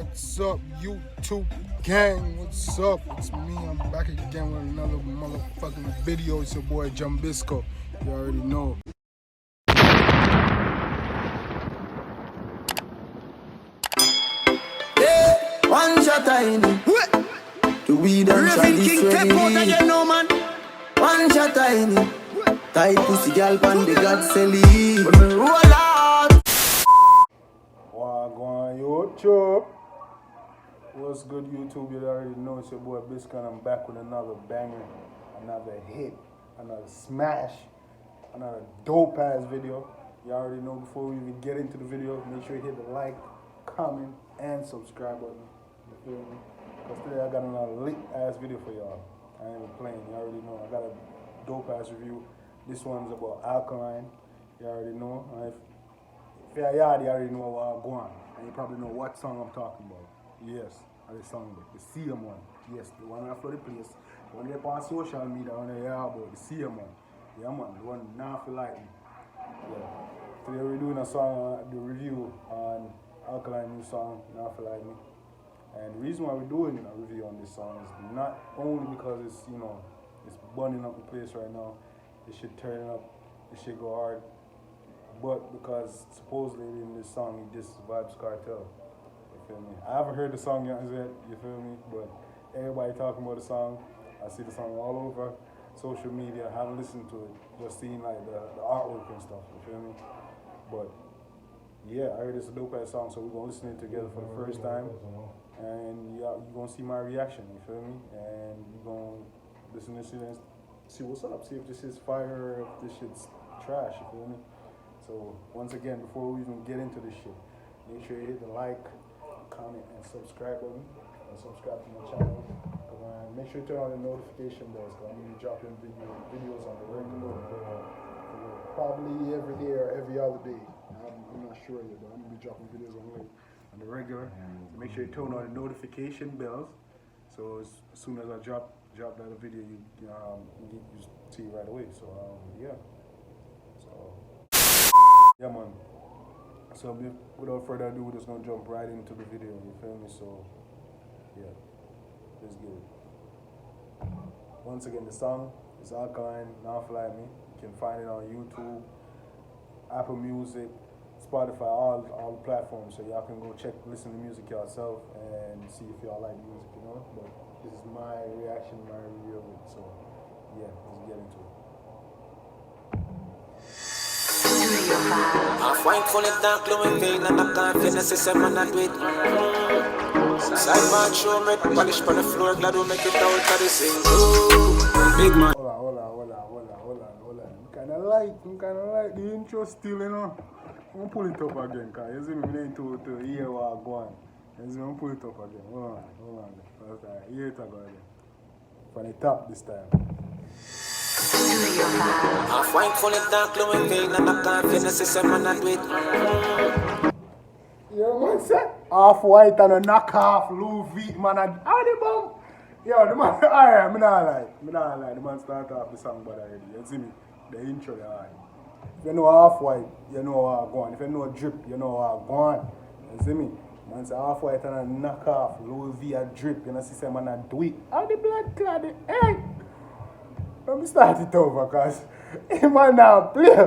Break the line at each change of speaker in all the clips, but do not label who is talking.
What's up, YouTube gang? What's up? It's me. I'm back again with another motherfucking video. It's your boy Jumbisco. You already know.
Yeah, one shot tiny. The weed and try this ready. One shot tiny. Tight pussy girl pan the god selly. When we roll out.
Wagwan YouTube. What's good, YouTube? You already know it's your boy Bisco, and I'm back with another banger, another hit, another smash, another dope ass video. You already know. Before we even get into the video, make sure you hit the like, comment, and subscribe button. You feel me? Because today I got another lit ass video for y'all. I ain't even playing. You already know. I got a dope ass review. This one's about Alkaline. You already know. If you're yard, you already know what I'm going. And you probably know what song I'm talking about. Yes, the song, the CM one. Yes, the one that flood the place. The one that's on social media, the one that you hear about, the CM one. Yeah, man, the one now feel like me. Yeah. Today we're doing a song, the review on Alkaline new song, Now Feel Like Me. And the reason why we're doing a review on this song is not only because it's, you know, it's burning up the place right now. This shit turning up, this shit go hard. But because supposedly in this song he diss Vibes Cartel. You feel me? I haven't heard the song yet, you feel me? But everybody talking about the song. I see the song all over social media. I haven't listened to it, just seen like the artwork and stuff, you feel me? But yeah, I heard it's a dope ass song, so we're gonna listen to it together for the first time. And you're gonna see my reaction, you feel me? And you're gonna listen to this shit and see what's up, see if this is fire or if this shit's trash, you feel me? So once again, before we even get into this shit, make sure you hit the like, comment, and subscribe button. And subscribe to my channel. Make sure you turn on the notification bells, because I'm going to be dropping videos on the regular. Probably every day or every other day. I'm not sure yet, but I'm going to be dropping videos on the regular. So make sure you turn on the notification bells. So as soon as I drop that video, you see it right away. So yeah. Yeah, man. So without further ado, we're just gonna jump right into the video. You feel me? So yeah, let's get it. Once again, the song is Alkaline, Now Feel Like Me. You can find it on YouTube, Apple Music, Spotify, all the platforms. So y'all can go listen to music yourself and see if y'all like music, you know. But this is my reaction, my review of it. So yeah, let's get into it.
Half wine full of dark glowing vein and I can't feel necessary man I do it. Sidebar show me polish on the floor, glad we make it out of the sing. Big man.
Hold on. I'm kinda like the intro still, you know. I'm gonna pull it up again, cause you see me need to hear what I'm going. You see me, I'm gonna pull it up again. Hold on. First time, here it go again. From the top this time.
Half wine full of dark glowing vein and I can't feel necessary man I do it.
Yo, man said half white and a knockoff Louis V, man. How the bum? Yo, the man, alright, me not lie. The man start off the song, but already. You see me? The intro, alright. If you know half white, you know how I go on. If you know drip, you know how I go on. You see me? Man say half white and a knockoff Louis V a drip. You know, see, man, I do it. How the blood clot, hey! Let me start it over, cause man now play.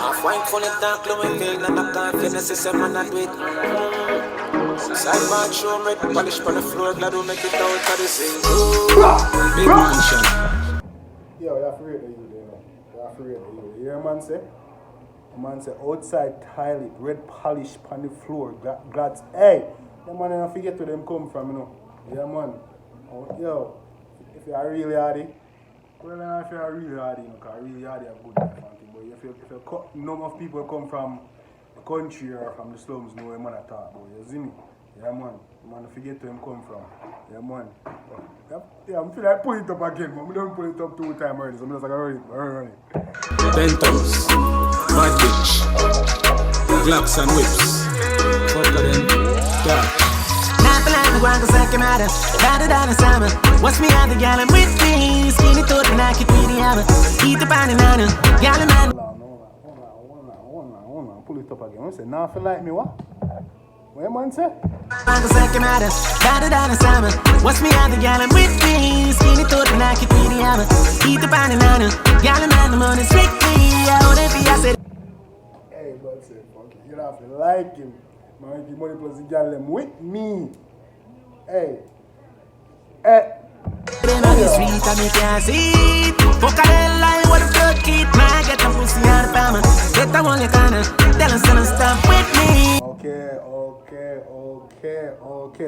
Half wine full of dark glowing vein and I can't feel necessary man I do it. Sidebar show me polish on the floor, glad we make it out of the sing. Big mansion.
Yo, you're afraid of you, you know. You're afraid of you. You hear a man say? A man say outside tile it, red polish on the floor, glads. Hey, the man don't forget where them come from, you know. Yeah, man. Oh, yo. If you are really hardy, well, if you are really hardy, you know, because really hardy are good life and thing. But if you none of people come from the country or from the slums, know what man I talk about. You see me? Yeah, man. Man, forget where him come from. Yeah, man. Yeah, I'm feeling like pull it up again, but we don't pull it up 2 times already, so I'm just like, run it.
Penthouse, bad bitch, Glocks and whips. Fuck them, yeah.
Watch me out the gallon with me, skinny throat and I keep eating out. Eat the banana, gallon.
Hold on. Pull it up again. I say, now feel like me what? What man say?
I'm second matter, better than a summer. What's me other gal I'm with me? Skinny thought and I could be the hammer. Eat the banana, gal and the money strictly. I wouldn't be, I said.
Hey, man say, fuck it. You don't have to like him. Man, give money plus the gal them with me. Hey. Hey.
Them on the street and me can't see it. Fuck a hell line, what the fuck it? Man, get the pussy out of palm. Get the one you can tell us to stop with me.
Okay.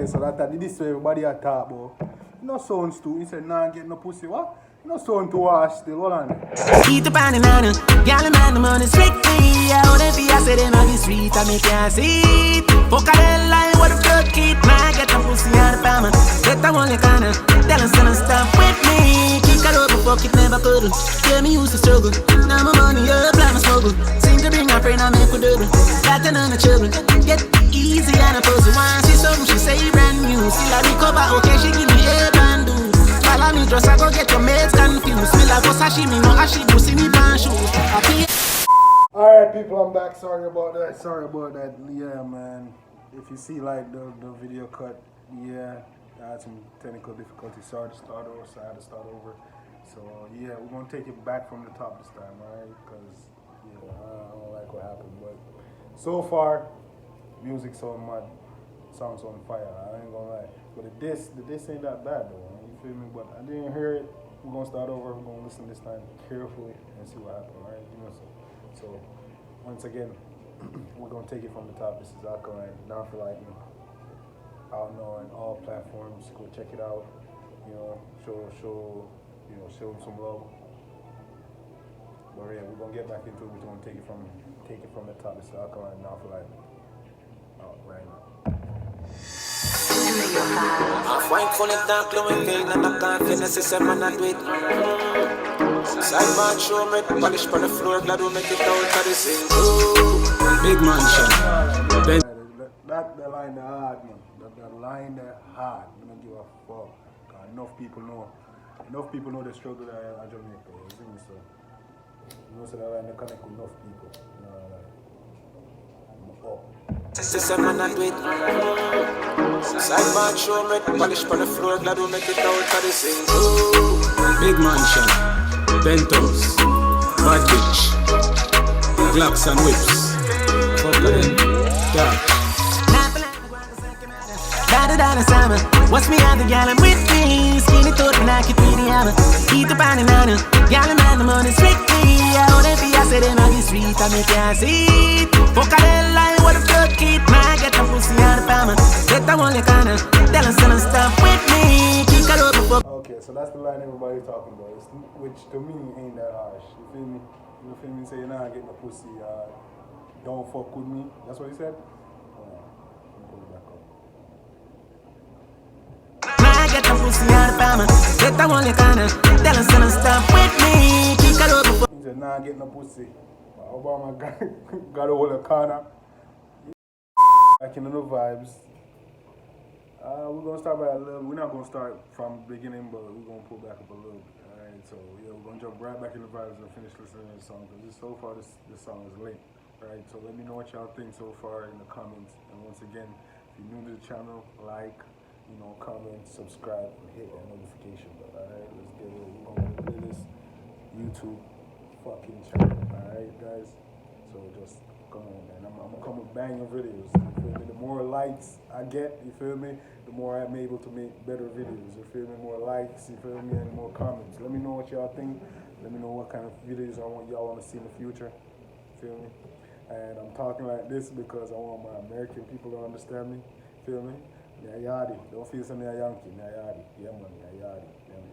So that this way everybody a talk about. No sounds too. He said, nah, get no pussy. What? No sound to wash still. Hold on.
Eat the banana, gal and the money strictly. I wouldn't be, I said them on the street and me can't see it. Fuck a hell line, what the fuck it? Man, get the pussy out of palm. Get the one you can tell us to stop with me. Kick it over, fuck it, never could. Tell me used to struggle. Now my money up, like my smuggle. Seem to bring my friend, I make a double. Got none of children. Get easy and a pussy. Once see something, she say brand new. Still I recover, okay, she give me a brand new. Follow me, just I go get your mates confused. Me like go sashimi, no ashibu, see me pan shoes.
Alright, people, I'm back. Sorry about that. Yeah, man. If you see like the video cut, yeah, I had some technical difficulties. Sorry to start over, so I had to start over. So yeah, we're gonna take it back from the top this time, alright? Because yeah, I don't like what happened, but so far, music's on mud, songs on fire. I ain't gonna lie. But the diss ain't that bad though. You feel me? But I didn't hear it. We're gonna start over. We're gonna listen this time carefully and see what happened, alright? You know so once again, we're gonna take it from the top. This is Alkaline, down for lightning. Out now on all platforms. Go check it out. You know, show them some love. But yeah, we're gonna get back into it. We're gonna take it from the top. This is Alkaline, down for lightning. Out right now.
Half wine full of dark glowing vein and I can't finish this man and do it. Sidebar show me polish on the floor, glad we make it out of this thing. Big mansion.
That line that hard, man. That line that hard. I don't give a fuck. Cause enough people know the struggle that I Jamaica. You see me, so you know, so that line that connect with enough people. You know, like I'm up.
This man and do it. Sidebar show me polish on the floor, glad we make it out of this thing. Big mansion, Bentos, bad bitch, Glocks and whips. Fuck them, yeah.
Better than a summer. What's me other gal I'm with me? Skinny thought and I could be the hammer. Eat the banana, gal and the money strictly. I wouldn't be, I said them on the street and me can't see it. Fuck a hell line, what the fuck it? Man, get the pussy out of palm. Get the one you can tell us to stop with me. Kick it over, fuck.
Okay, so that's the line everybody's talking about. Which to me ain't that harsh. You feel me? You feel me? Say, nah, get the pussy. Don't fuck with me. That's what he said? Let me pull it back up.
Get the pussy out of palm. Get the one you can tell us to stop with me. Kick it over.
He said, nah, get no pussy. Obama got a hold of corner. Back in the vibes. We're gonna start by a little. We're not gonna start from the beginning, but we're gonna pull back up a little bit. Alright, so yeah, we're gonna jump right back in the vibes and finish listening to the song because so far this song is lit. Right, so let me know what y'all think so far in the comments. And once again, if you're new to the channel, like, comment, subscribe, and hit that notification bell. Alright, let's get it. We're gonna do this YouTube fucking channel. Alright, guys. So just come on, man. I'm gonna come with banger videos. You feel me? The more likes I get, you feel me? The more I'm able to make better videos. You feel me? More likes, you feel me? And more comments. Let me know what y'all think. Let me know what kind of videos y'all want to see in the future. Feel me? And I'm talking like this because I want my American people to understand me. Feel me? Me a yardie. Don't feel some me a Yankee. Me a yardie. Yeah, man. Me a yardie.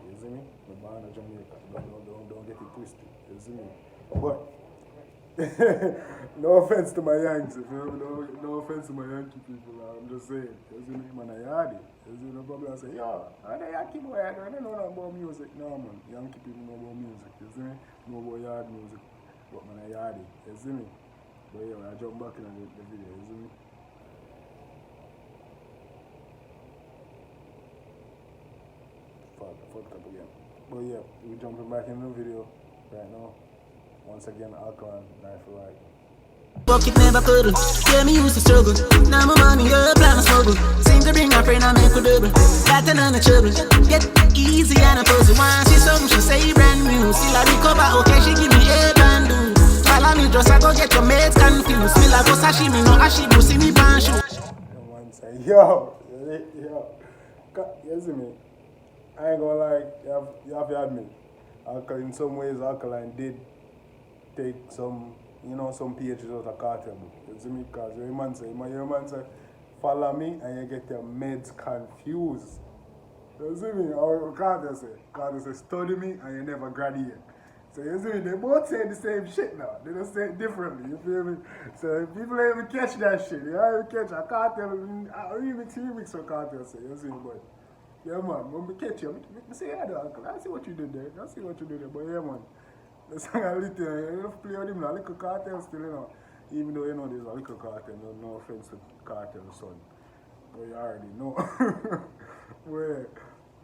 You see me? Me born in Jamaica. Don't get it twisted. You see me? But no offense to my Yanks. You feel me? No offense to my Yankee people. I'm just saying. You see me? Man a yardie. You see no problem. I say, yo, I'm a Yankee boy. I don't know nothing about music. No, man. Yankee people know about music. You see me? Know about yard music. But man a yardie. You see me? But yeah, I jump back in the video, you see me? Fucked up again. But yeah, we're jumping back in the video right now. Once again, Alkaline, Knife for Light.
Fuck it, never puddle. Yeah, me used to struggle. Now my money up, plan to smuggle. Seem to bring a friend, I make a double. Got another trouble. Get easy and a puzzle. Once see something, she say brand new. Still I recover, okay, she give me a brand new. Follow me, just I go get your mates confused. Still I go sashimi, no ashibu, see me pan shoe.
Man say, yo, you see me? I ain't gonna lie, you have to admit, in some ways, Alkaline did take some, some pages out of Cartel book. You see me? Because your man say, follow me and you get your meds confused. You see me? Or Cartel say, study me and you never graduate. So you see me? They both say the same shit now. They just say it differently. You feel me? So people don't even catch that shit. You don't even catch a Cartel. I remix for Cartel say. You see me? But yeah, man, when we catch you, I say, yeah, Uncle, I see what you did there. I see what you did there. But yeah, man, the song a little, you have to play with him now. A little Cartel still, even though, there's a little Cartel. No offense to Cartel, son. But you already know. Well,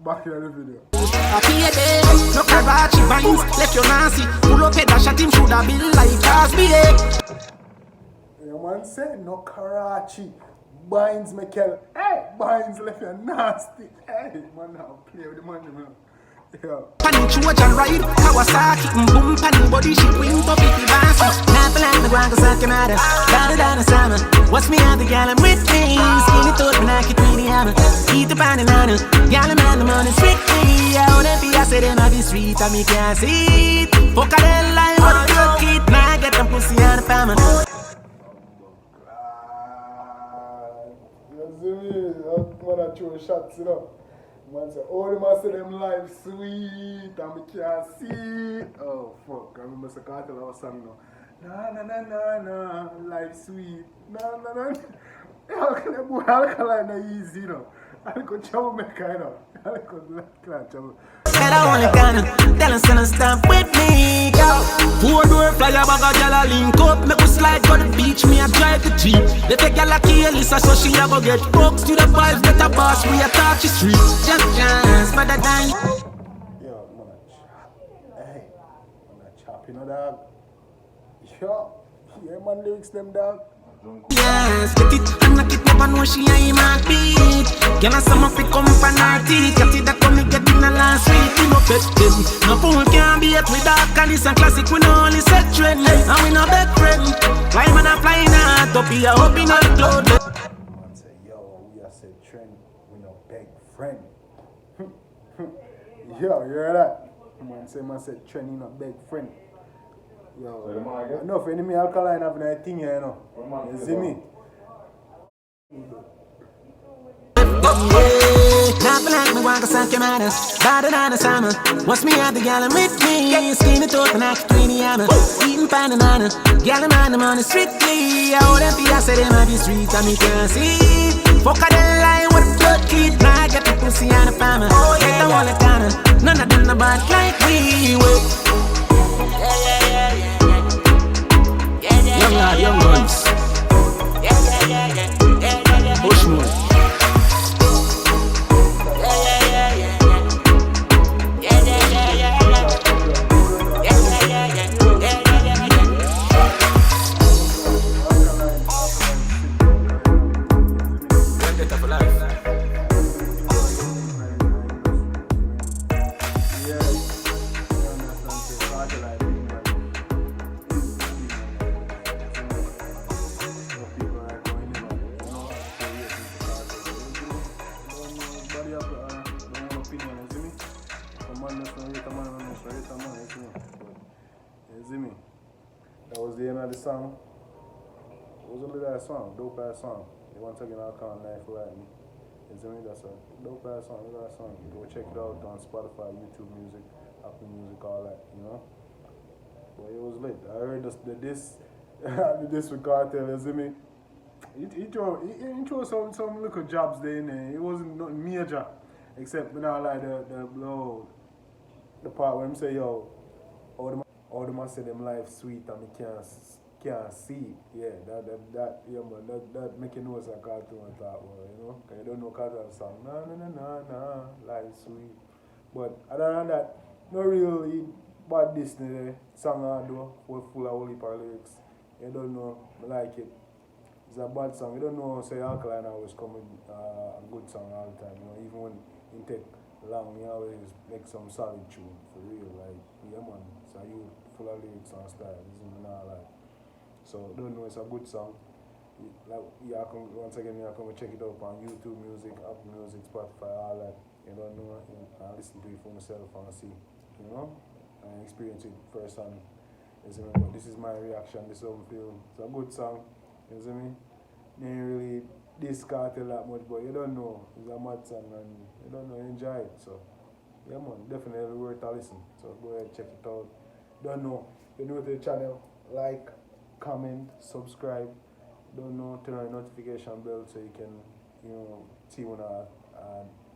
back in the video.
No Karachi vines, left your Nancy. Pull up head and shot him through the bill like Cosby.
Yeah, man said no Karachi. Binds Mikel. Hey, Binds left you nasty. Hey, man, now play with the money, man. Yeah.
Panny Trojan ride, Kawasaki, boom, panny body, she wing to 50 bands. Not the land, the ground, cause I can matter. Down down the summer. What's me out the gal, I'm with me. Skinny thought, when I could really hammer. Eat the pan and honor. Gal, man, the money strictly. I wanna be, I said, them have the street, and me can't see it. Fuck a hell line, what a kid. Now I get them pussy on the farmer.
You see me? Man, I throw shots, Man say, oh, the man say them life sweet, and me can't see it. Oh, fuck. I remember the Cartel of a song now. Na na na na na, life sweet. Na na na. How can that boy Alkaline not easy, I go troublemaker, I go black trouble.
Said I only can tell him to stop with me, girl. 4-door flyer bag a gal a link up. Make us slide to the beach, me a drive the Jeep. They take gal a key, Lisa, so she a go get books to the vibes, get a boss, we a touch the street. Just chance for the time.
Yo, hey, man a chop, dog. Yo, yeah, man, lyrics them, dog.
Yes, get it, and knock it, never know she ain't my beat. Girl, I some of it come from her teeth. Got it that come get in the last week. We no pet them. No fool can be it with dark, and it's a classic. We no only set trend, and we no bad friend. Fly man a flying out, up here, up in the cloud.
Man say, yo, we a set trend, we no beg friend. Yo, you hear that? Man say, set trend, you no beg friend. Yo, no, for enemy Alkaline having a thing here, you see me?
Not like me want to suck your manners. Better than the summer. What's me at the gallon with me? Skinny thought and I could twin the hammer. Eating pan and honor. Gallon man, I'm on the strictly. I wouldn't be, I said, them have the street and me can't see. Fuck a dead line with a blood kid. Now I get the pussy on the farmer. Get the wallet down. None of them no bad like we will. Young lad, young guns. Bushman.
That was the end of the song. It was only that song, dope ass song. They want to take an Alkaline Life right me. You see me? That's a dope ass song, look at that song. Go check it out on Spotify, YouTube Music, Apple Music, all that, But it was lit. I heard this with Cartel, you see me? He threw some little jobs there in there. It wasn't nothing major. Except when I like the part where him say, yo, all the man say them life sweet and me can't see. Yeah, that make you know it's a cartoon on top, Cause you don't know cartoon song. Na, life sweet. But other than that, no really bad Disney song I do, full of holy lyrics. You don't know, I like it. It's a bad song. You don't know, say Alkaline always come with a good song all the time. You know, even when it take long, he always make some solid tune for real. Like, yeah man, so you full of lyrics and style. This is not like. So don't know, it's a good song. Like, yeah, once again, you can check it out on YouTube Music, Apple Music, Spotify, all that. You don't know, I listen to it for myself and see, you know, and experience it firsthand. You see me? But this is my reaction. This is how I feel. It's a good song. You see me? You ain't really discard it that much, but you don't know. It's a mad song and you don't know, you enjoy it. So, yeah man, definitely worth a listen. So go ahead, check it out. Don't know, you're new to the channel, like, comment, subscribe. Don't know, turn on the notification bell so you can, you know, see when I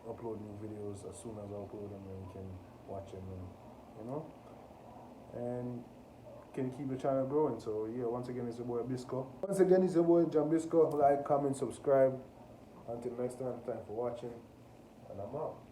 upload new videos. As soon as I upload them, then you can watch them, and, you know, and can keep the channel growing. So yeah, once again, it's your boy Bisco. Once again, it's your boy John Bisco. Like, comment, subscribe. Until next time, thanks for watching, and I'm out.